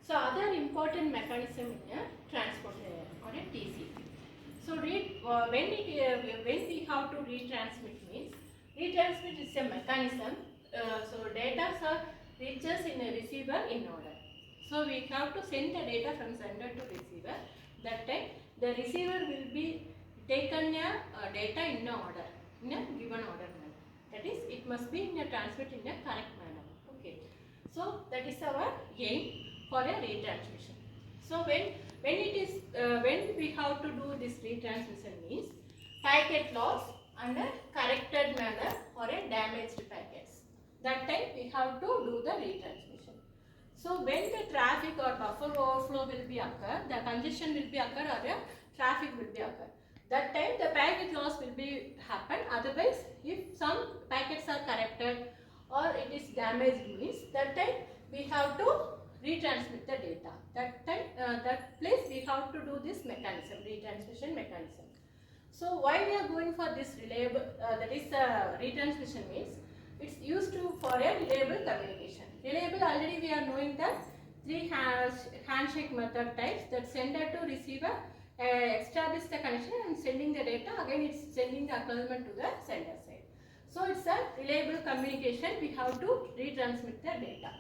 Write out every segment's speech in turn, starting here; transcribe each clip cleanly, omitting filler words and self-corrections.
So other important mechanism in a transport layer or a TCP. So when we have to retransmit means retransmit is a mechanism. So data are reaches in a receiver in order. So we have to send the data from sender to receiver. That time the receiver will be taken a data in a order, in a given order manner. That is, it must be in a transmit in a correct manner. Okay. So that is our aim for a retransmission. So when we have to do this retransmission means packet loss under corrected manner or a damaged packets. That time we have to do the retransmission. So when the traffic or buffer overflow will be occur, the congestion will be occur or a traffic will be occur. That time the packet loss will be happen. Otherwise, if some packets are corrected or it is damaged means that time we have to retransmit the data. That time, that place we have to do this mechanism, retransmission mechanism. So why we are going for this reliable, that is retransmission means it's used for a reliable communication. Reliable already we are knowing that three handshake method types, that sender to receiver establish the connection and sending the data, again it's sending the acknowledgement to the sender side. So it's a reliable communication, we have to retransmit the data.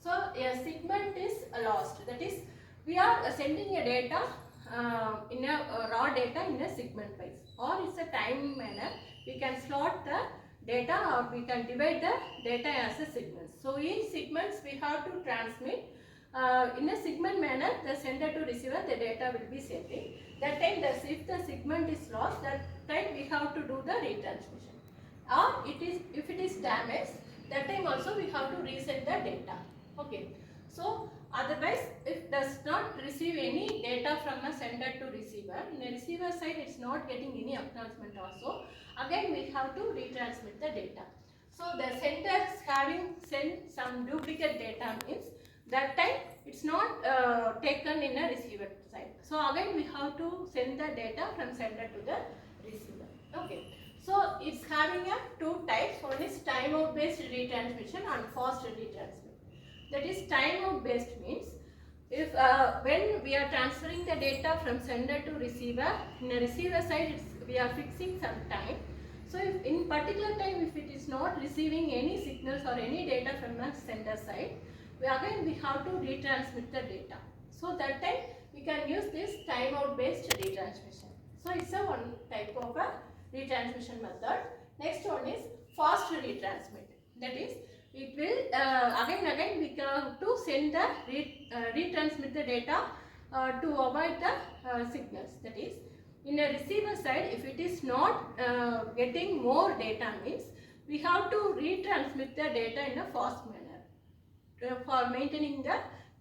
So a segment is lost, that is we are sending a data in a raw data in a segment wise, or it's a time manner, we can slot the data or we can divide the data as a segments. So each segments we have to transmit in a segment manner, the sender to receiver the data will be sending. That time if the segment is lost, that time we have to do the retransmission. Or if it is damaged, that time also we have to resend the data. Okay. So otherwise, if does not receive any data from a sender to receiver, in a receiver side it's not getting any acknowledgement also, again we have to retransmit the data. So the sender having sent some duplicate data means that time it's not taken in a receiver side. So again we have to send the data from sender to the receiver. Okay. So it's having a two types. One is timeout based retransmission and fast retransmission. That is timeout based means if when we are transferring the data from sender to receiver, in a receiver side we are fixing some time. So if in particular time if it is not receiving any signals or any data from the sender side, we have to retransmit the data. So that time we can use this timeout based retransmission. So it's a one type of a retransmission method. Next one is fast retransmit. That is, it will again we have to send the retransmit the data to avoid the signals. That is, in a receiver side, if it is not getting more data means we have to retransmit the data in a fast manner for maintaining the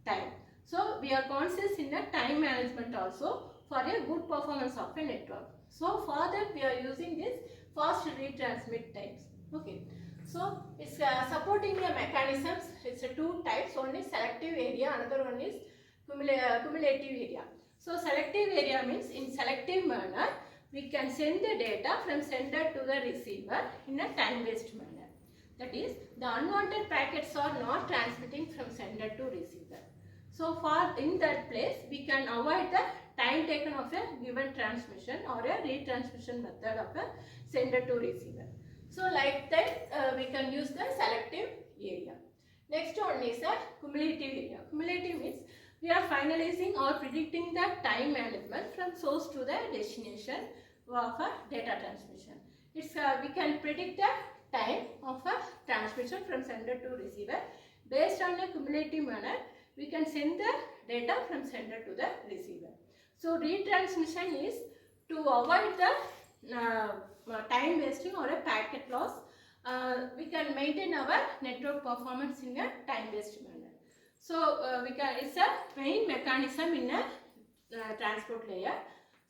time. So we are conscious in the time management also for a good performance of a network. So for that we are using this fast retransmit types. Okay. So it's supporting the mechanisms. It's two types. One is selective area, another one is cumulative area. So selective area means in selective manner we can send the data from sender to the receiver in a time-based manner. That is, the unwanted packets are not transmitting from sender to receiver. So for in that place we can avoid the time taken of a given transmission or a retransmission method of a sender to receiver. So like that we can use the selective area. Next one is a cumulative area. Cumulative means we are finalizing or predicting the time management from source to the destination of a data transmission. It's we can predict the time of a transmission from sender to receiver based on a cumulative manner. We can send the data from sender to the receiver. So retransmission is to avoid the time wasting or a packet loss. We can maintain our network performance in a time based manner. So it's a main mechanism in a transport layer.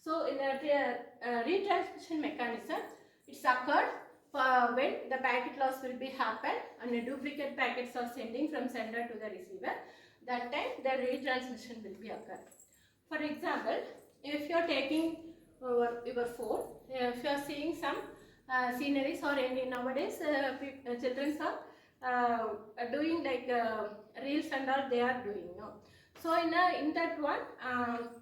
So in a retransmission mechanism, it's occurred when the packet loss will be happen and the duplicate packets are sending from sender to the receiver. That time the retransmission will be occur. For example, if you are taking your phone, if you are seeing some sceneries or any nowadays children are doing like reels and all they are doing. No? So in that one,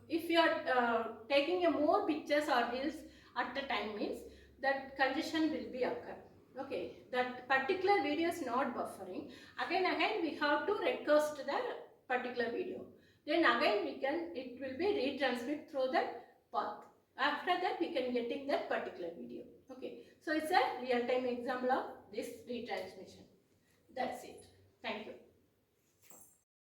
if you are taking a more pictures or reels at the time means that congestion will be occur. Okay, that particular video is not buffering. Again we have to request the particular video. Then again it will be retransmit through that path. After that we can getting that particular video. Okay, so it's a real time example of this retransmission. That's it. Thank you.